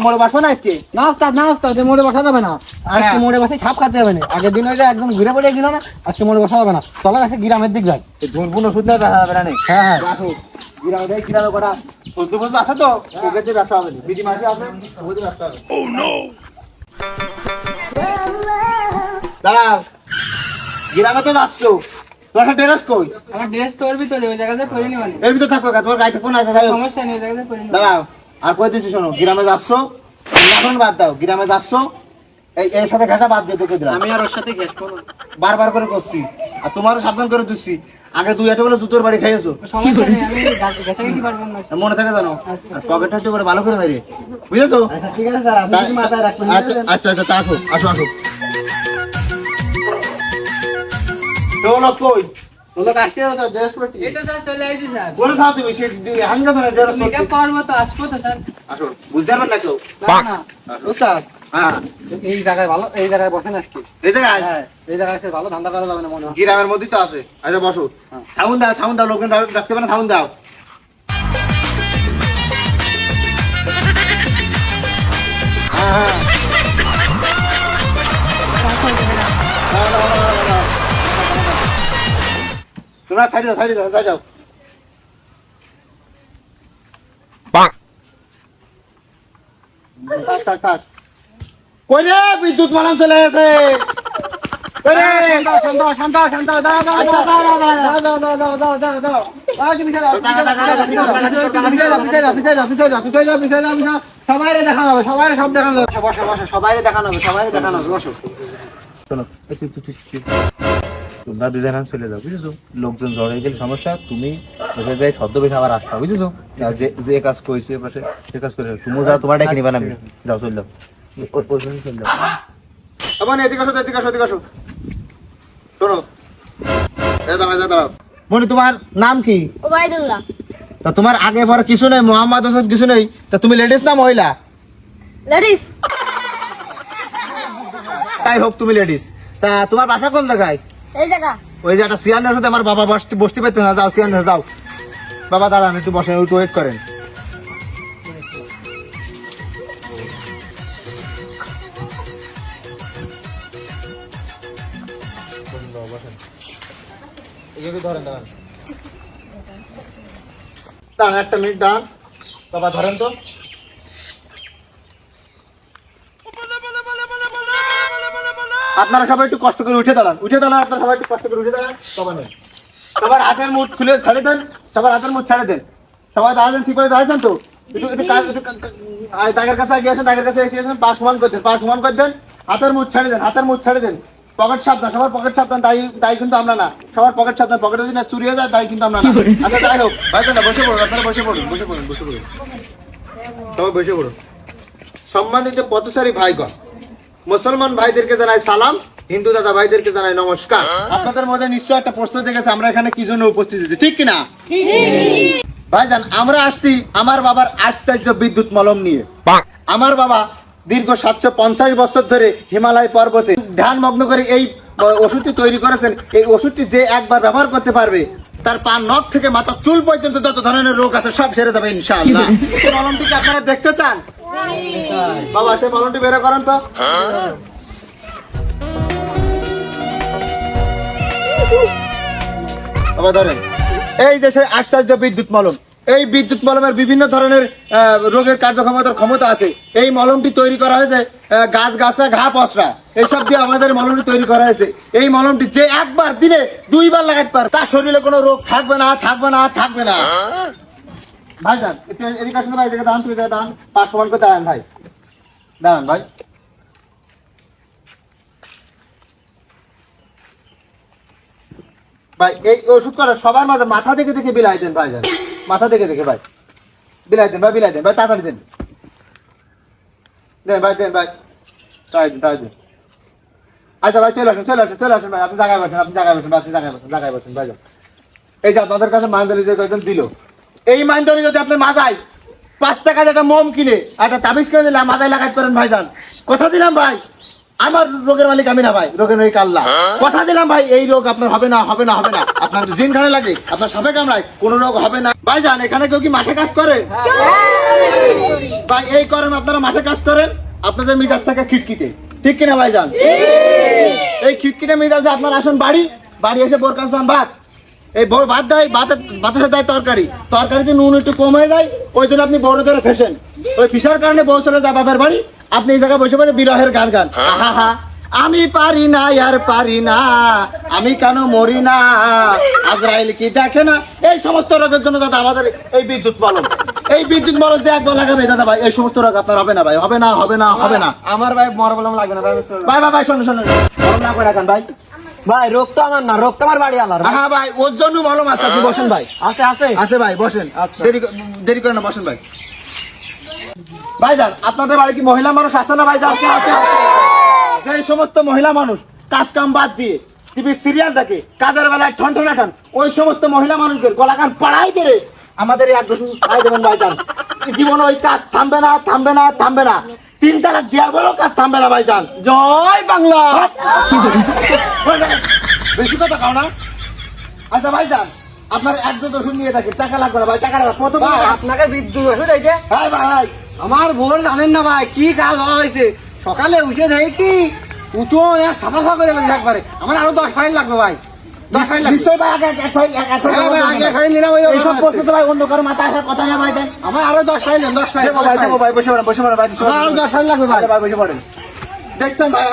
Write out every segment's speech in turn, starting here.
মোড়ে বসবো না আজকে? না ওস্তাদ না ওস্তাদ, মোড়ে বসা যাবে না আজকে, মোড়ে বসে খাপ খাতে হবে না। আগের দিন ওই যে একদম ঘুরে পড়ে গেল না, আজকে মোড়ে বসা যাবে না। চলা আছে গ্রামের দিক যাই। ধুনপুন ওষুধ নেই ব্যথা হবে না। হ্যাঁ হ্যাঁ গ্রামে করা বন্ধু বন্ধু আছে তো, ওকে দিয়ে ব্যবসা হবে না। বিধি মাঝে আছে, ওকে দিয়ে ব্যবসা হবে। দাঁড়াও, গ্রামে তো যাচ্ছ, তোমার ড্রেস কই? আমার ড্রেস তোর ভিতরে, ওই জায়গাতে পরে নি মানে। এর ভিতর থাকবে, তোমার গাড়িতে ফোন আছে। সমস্যা নেই, ওই জায়গাতে পরে নি। দাঁড়াও, আর কই দিচ্ছি শোনো, গ্রামে যাচ্ছ, এখন বাদ দাও, গ্রামে যাচ্ছ, এর সাথে ঘাসা বাদ দিয়ে তোকে দিলাম। আমি আর ওর সাথে গেট করব। বারবার করে করছি, আর তোমারও সাবধান করে দিচ্ছি। আগে দুই একটা বলে জুতোর বাড়ি খাইয়েছো, সমস্যা নেই, আমি গেছে কি পারবো না। মনে থাকে জানো। পকেটটা একটু করে ভালো করে মেরে, বুঝেছো? আচ্ছা ঠিক আছে স্যার, আপনি যদি মাথায় রাখবেন। আচ্ছা আচ্ছা, তা আসো আসো আসো। লোক কই? লোক আসতে হবে তো, ড্রেস পরতে। এটা স্যার চলে আইছি স্যার। বলে থাও তুমি, সে হাঙ্গা ধরে ড্রেস মেকআপ করতে। করব তো আসবো তো স্যার। আসো, বুঝতে পারবেন না কেউ? না না, ওস্তাদ হ্যাঁ, এই জায়গায় ভালো, এই জায়গায় বসেন আজকে। এই জায়গায় হ্যাঁ এই জায়গায় এসে ভালো ধান্দা করা যাবে না মনে হয়। গ্রামের মধ্যেই তো আছে। আচ্ছা বসো, সাউন্ড দাও, সাউন্ড দাও, লোকজন রাখতে পারে, সাউন্ড দাও। হ্যাঁ হ্যাঁ, তোমরা সাইডে যাও, সাইডে যাও, সাইডে যাও। থাক থাক থাক। কই রে, বিদ্যুৎ মালান চলে গেছে। কই রে? শান্ত শান্ত শান্ত, দাঁড়াও দাঁড়াও দাঁড়াও দাঁড়াও দাঁড়াও দাঁড়াও দাঁড়াও দাঁড়াও দাঁড়াও। সবাই দেখানো হবে, সবাই সব দেখানো হবে। বসো বসো, সবাই দেখানো হবে, সবাই দেখানো হবে, বসো। শোনো, তোমরা দুজন চলে যাও, বুঝেছো? লোকজন জড়ে গেলে সমস্যা, তুমি ওকে যাই ছদ্মবেশে আবার আসবা, বুঝেছো? যে যে কাজ করেছে পাশে সে কাজ করে তুমিও যাও, তোমার ডেকে নিবা না, আমি যাও, চল যাও, চল যাও। আবার এদিকে আসো, এদিকে আসো, এদিকে আসো। শোনো, দাঁড়াও দাঁড়াও। মনি, তোমার নাম কি? ওবাইদুল্লাহ। তা তোমার আগে পরে কিছু নেই, মোহাম্মদ হোসেন কিছু নেই, তা তুমি লেডিস না মহিলা? লেডিস। তাই হোক, তুমি লেডিস। তা তোমার বাসা কোন জায়গায়? এই জায়গা। ওই যে একটা সিয়ানের সাথে আমার বাবা বসতে পারতো না, যাও সিয়ানের যাও। বাবা দাঁড়ান, একটু বসেন, একটু ওয়েট করেন। দাঁড়ান একটা মিনিট, দাঁড়ান বাবা, ধরেন তো। আপনারা সবাই একটু কষ্ট করে উঠে দাঁড়ান, উঠে দাঁড়ান, আপনারা সবাই একটু কষ্ট করে উঠে দাঁড়ান। সবাই নেই, সবার হাতের মুঠ খুলে ছেড়ে দেন, সবার হাতের মুঠ ছেড়ে দেন। সবাই দাঁড়াবেন, ঠিক করে দাঁড়াচ্ছেন তো? দাগের কাছে এগিয়ে আসেন, দাগের কাছে এসে পা সমান করে দেন, পা সমান করে দেন, হাতের মুঠ ছেড়ে দেন, হাতের মুঠ ছেড়ে দেন। পকেট সাবধান, সবার পকেট সাবধান, তাই কিন্তু আমরা না, সবার পকেট সাবধান, পকেটে যদি না চুরি হয়ে যায় তাই কিন্তু আমরা না। আচ্ছা যাই হোক, ভাই না, বসে পড়ুন, আপনারা বসে পড়ুন, বসে পড়ুন, বসে পড়ুন, সবাই বসে পড়ুন। সম্মানিত পথচারী ভাইগণ, মুসলমান ভাইদেরকে জানাই সালাম, হিন্দু দাদা ভাইদেরকে জানাই নমস্কার। আপনাদের মধ্যে নিশ্চয় একটা প্রশ্ন দেখেছে, আমরা এখানে কি জন্য উপস্থিত হয়েছি, ঠিক কিনা? ভাইজান, আমরা আসছি আমার বাবার আশ্চর্য বিদ্যুৎ মলম নিয়ে। আমার বাবা দীর্ঘ 750 বছর ধরে হিমালয় পর্বতে ধ্যান মগ্ন করে এই ওষুধটি তৈরি করেছেন। এই ওষুধটি যে একবার ব্যবহার করতে পারবে, তার পা নখ থেকে মাথা চুল পর্যন্ত যত ধরনের রোগ আছে সব সেরে যাবে ইনশাআল্লাহ। এই মলমটিকে আপনারা দেখতে চান? বাবা, সে মলমটি বের করেন তো। বাবা ধরেন, এই যে সেই আশ্চর্য বিদ্যুৎ মলম, এই বিদ্যুৎ মলমের বিভিন্ন ধরনের রোগের কার্যক্ষমতার ক্ষমতা আছে। এই মলমটি তৈরি করা হয়েছে গাছ গাছরা, ঘা পচরা, এইসব দিয়ে আমাদের মলমটি তৈরি করা হয়েছে। এই মলমটি যে একবার দিনে 2 বার লাগাতে পারে, তার শরীরে কোনো রোগ থাকবে না, থাকবে না, থাকবে না। ভাইজান একটু এদিকে আসুন, ভাই এদিকে দাঁড়ান, দাঁড়ান, পা সমান করে দাঁড়ান ভাই, দাঁড়ান ভাই। ভাই এই ওষুধ করা সবার মাঝে মাথা দেখে দেখে বিলাই দেন ভাইজান, মাথা দেখে দেখে ভাই বিলাই দেন, ভাই বিলাই দেন, ভাই তাড়াতাড়ি দেন, দেন ভাই, দেন ভাই, তাই দেন, তাই দেন। আচ্ছা ভাই, চলে আসুন, চলে আসুন, চলে আসুন ভাই, আপনি জায়গায় বসেন, আপনি জায়গায় বসেন, আপনি জায়গায় বসেন, জায়গায় বসেন ভাইজান। এই যে আপনাদের কাছে মাইন্ডালি যে কয়েকজন দিল, এই মাইন্ডালি যদি আপনি মাথায় 5 টাকার একটা মোম কিনে একটা তাবিজ কিনে দিলে মাথায় লাগাতে পারেন ভাইজান, কথা দিলাম ভাই, আমার রোগের মালিক আমি না ভাই, রোগের মালিক আল্লাহ। কথা দিলাম ভাই, এই রোগ আপনার হবে না, হবে না, হবে না। আপনার জিন খানে লাগে, আপনার সাপে কামড়ায়, কোনো রোগ হবে না ভাইজান। এখানে কেউ কি মাঠে কাজ করে? ভাই এই করেন আপনারা মাঠে কাজ করেন, আপনাদের মিজাজ থাকে খিটখিটে, ঠিক কিনা ভাইজান? এই খিটখিটে মিজাজে আপনার আসেন বাড়ি, বাড়ি এসে বোর কাছে ভাত, এই ভাত দেয়, ভাতের সাথে দেয় তরকারি, তরকারিতে নুন একটু কম হয়ে যায়, ওই জন্য আপনি বড় ধরে ফেসেন, ওই ফিসার কারণে বউ চলে যায় বাবার বাড়ি, আপনি এই জায়গায় বসে পড়ে বিরহের গান গান, আহা আমি পারি না আর পারি না, আমি কেন মরি না, আজরাইল কি দেখে না, এই সমস্ত রোগের জন্য দাদা আমাদের এই বিদ্যুৎ বলন, এই বিদ্যুৎ বলন যে একবার লাগাবে দাদা ভাই, এই সমস্ত রোগ আপনার হবে না ভাই, হবে না, হবে না, হবে না। আমার ভাই মরবলম লাগবে না ভাই। ভাই ভাই ভাই শোনো শোনো, মলম না করে রাখান ভাই। ভাই রোগ তো আমার না, রোগ তো আমার বাড়ি আলার। হ্যাঁ ভাই ওর জন্য মলম আছে, আপনি বসেন ভাই। আছে আছে আছে ভাই বসেন, আচ্ছা। দেরি করেন না, বসেন ভাই। ভাইজান আপনাদের বাড়ি কি মহিলা মানুষ আছে না ভাইজান? যে সমস্ত মহিলা মানুষ কাজ কাম বাদ দিয়ে টিভি সিরিয়াল দেখে, কাজের বেলায় ঠন ঠন ঠন, ওই সমস্ত মহিলা মানুষদের গলা কান পাড়াই করে আমাদের এই আগ্রহ খাই দেবেন ভাইজান। জীবনে ওই কাজ থামবে না, থামবে না, থামবে না, 3 তালাক দেওয়ার বড় কাজ থামবে না ভাইজান। জয় বাংলা। বেশি কথা কাও না। আচ্ছা ভাইজান আপনার 1-2 ওষুধ নিয়ে থাকি, টাকা লাগবে না ভাই, টাকা লাগবে প্রথম। আপনাকে বিদ্যুৎ ওষুধ এইটা? হ্যাঁ ভাই ভাই আমার বোর জানেন না ভাই কি কাজ হয়েছে, সকালে উঠে দেখি উঠো সাফা সাফা করে ফেলেছে একবারে, আমার আরো 10 ফাইল লাগবে ভাই, 10 ফাইল লাগবে। নিশ্চয়ই ভাই এক ফাইল হ্যাঁ ভাই, আগে ফাইল নিলাম ওই এইসব প্রশ্ন তো ভাই অন্য কারো মাথায় আসার কথা না ভাই। দেন আমার আরো 10 ফাইল নেন, 10 ফাইল দেবো ভাই, দেবো ভাই, বসে পড়েন, বসে পড়েন ভাই, আমার আরো 10 ফাইল লাগবে ভাই। ভাই বসে পড়েন। দেখছেন ভাই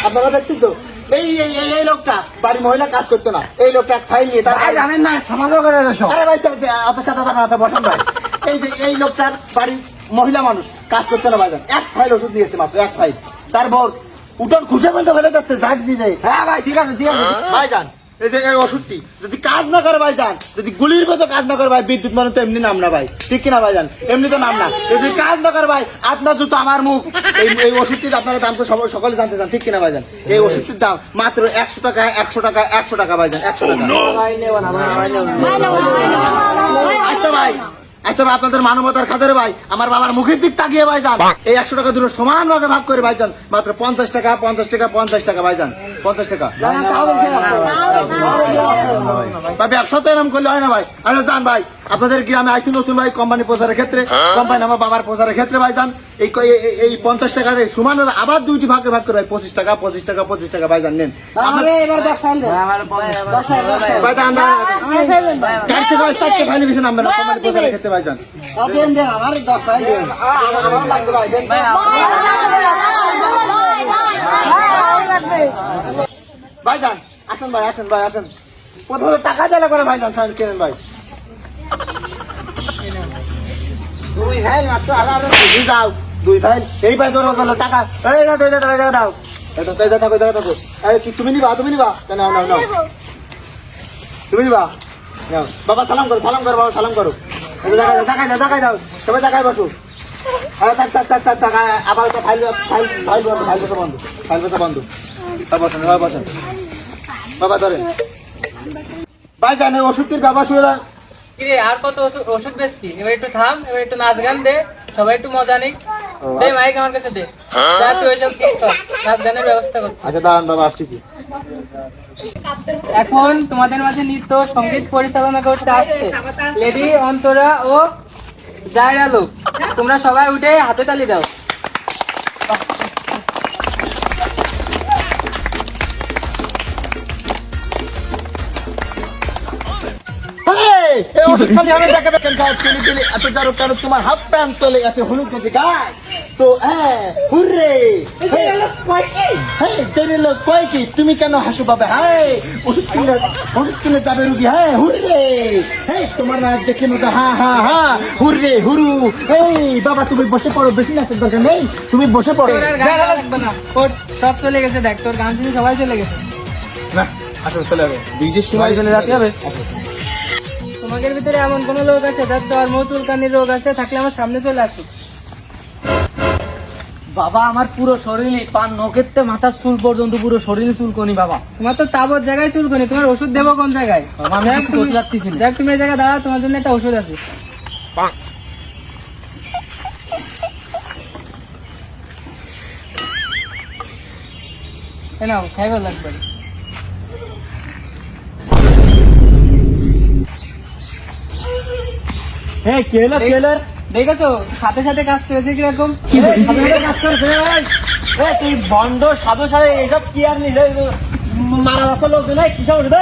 আপনারা দেখছেন তো, এই এই এই এই লোকটা বাড়ি মহিলা কাজ করতো না, এই লোকটা এক ফাইল নিয়ে তার ভাই জানেন না সমাজও করে সব। আরে ভাই আপনার সাথে আপনার বসেন ভাই। এই যে এই লোকটার বাড়ির মহিলা মানুষ কাজ করতে না ভাইজান, এক ফাইল ওষুধ দিয়েছে মাত্র, এক ফাইল। তার বর উঠোন খুশে বলতে ফেলে যাচ্ছে, ঝাঁক দিয়ে যায়। হ্যাঁ ভাই ঠিক আছে ঠিক আছে। ভাইজান এই যে এই ওষুধটি যদি কাজ না করে ভাইজান, যদি গুলির মতো কাজ না করে ভাই, বিদ্যুৎ মানে তো এমনি নাম না ভাই, ঠিক কিনা ভাইজান? এমনি তো নাম না, যদি কাজ না করে ভাই, আপনার জুতো আমার মুখ, এই ওষুধটির আপনারা দাম তো সকলে জানতে চান, ঠিক কিনা ভাইজান? এই ওষুধটির দাম মাত্র 100 টাকা, 100 টাকা, 100 টাকা ভাইজান, 100 টাকা। ভাই নেব না ভাই, ভাই নেব না। আচ্ছা ভাই, আচ্ছা ভাই আপনাদের মানবতার খাতিরে ভাই, আমার বাবার মুখের দিক তাকিয়ে ভাইজান এই 100 টাকা দুটো সমান ভাগে ভাগ করে ভাইজান, মাত্র 50 টাকা, 50 টাকা, 50 টাকা ভাইজান, 50 টাকা। না না তাও বেশি লাগবে। ভাই ব্যবসা তো এরকম করলে হয় না ভাই। আচ্ছা যান ভাই, আপনাদের গ্রামে আইসি নতুন ভাই কোম্পানি প্রচারের ক্ষেত্রে, কোম্পানি আমার বাবার প্রচারের ক্ষেত্রে ভাইজান এই 50 টাকার সমান ভাবে আবার 2টি ভাগে ভাগ করে ভাই, 25 টাকা, 25 টাকা, 25 টাকা ভাইজান নেন। তাহলে এবার 10 ফাইল দেন। আমার 10 ফাইল 10 ফাইল। ভাই দান চারটে ভাই, 4টে ফাইলে বেশি নামবে না কোম্পানি প্রচারের ক্ষেত্রে ভাইজান। দেন দেন আমার 10 ফাইল দেন। আমার লাগবে ভাই, দেন ভাই। ভাইজান আসেন ভাই, আসেন ভাই, আসেন। প্রথমে টাকা দেওয়া করে ভাইজান কেনেন ভাই। 2 ফাইল মাত্র আলার। যাও 2 ফাইল, এই ভাই ধরো গেল টাকা, এই দাও টাকা দাও, এটা কই দাও, এই কি তুমি নিবা, তুমি নিবা, নাও নাও নাও, তুমি নিবা নাও। বাবা সালাম করো, সালাম করো বাবা, সালাম করো। দেখাই দাও, সবাই দেখাই বসো। আরে টাকা আবার তো ফাইল বন্ধ, বন্ধ। বসেন বসেন বাবা, ধরেন ভাই জানে ওষুধটির ব্যবহার শুরু দেন। কিরে আর কত ওষুধ বেশি? এবার একটু থাম, এবার একটু নাচ গান দে, সবাই একটু মজা নিক। দে মাইক আমার কাছে দে, যা তুই ওইসব ঠিক কর, নাচ গানের ব্যবস্থা কর। আচ্ছা দাঁড়ান বাবা, আসছি। এখন তোমাদের মাঝে নৃত্য সঙ্গীত পরিচালনা করতে আসছে লেডি অন্তরা ও জায়রা লোক। তোমরা সবাই উঠে হাতে তালি দাও। এই ওষুধ খালি আমি দেখাবে কেন খাওয়া ছেলে পেলে এত জারো কেন, তোমার হাফ প্যান্ট তোলে আছে হলুদ গেছে গায়ে তো, হ্যাঁ হুররে, তেরে লোক কয় কি, তুমি কেন হাসো বাবা, হ্যাঁ ওষুধ কিনে যাবে রুগী, হ্যাঁ হুররে, হ্যাঁ তোমার নাচ দেখে মতো, হ্যাঁ হ্যাঁ হ্যাঁ হুররে হুরু। এই বাবা তুমি বসে পড়ো, বেশি নাচের দরকার নেই, তুমি বসে পড়ো। তোর আর গান লাগবে না, ওর সব চলে গেছে, দেখ তোর গান শুনে সবাই চলে গেছে। না আসলে চলে যাবে, বিজের সময় চলে যেতে হবে। তোমাদের ভিতরে এমন কোন লোক আছে যার চর্ম চুলকানির রোগ আছে, থাকলে আমার সামনে চলে আসুক। বাবা আমার পুরো শরীরে পান নখের থেকে মাথার চুল পর্যন্ত পুরো শরীরে চুলকনি বাবা। তোমার তো তাবর জায়গায় চুলকানি, তোমার ওষুধ দেবো কোন জায়গায়? আমি দেখ কিছু তুমি- করতে পারতেছি না। দেখ তুমি এই জায়গায় দাঁড়াও, তোমার জন্য একটা ওষুধ আছে। এই নাও, খাইবার লাগবে। হ্যাঁ কেলার দেখেছো সাথে সাথে কাজ করেছে কিরকম? কাজ করছে রে ভাই। এ তুই বন্ড সাধু সারে এইসব কি আর নিজে মারা যাচ্ছে লোকজন, এই কি সমস্যা?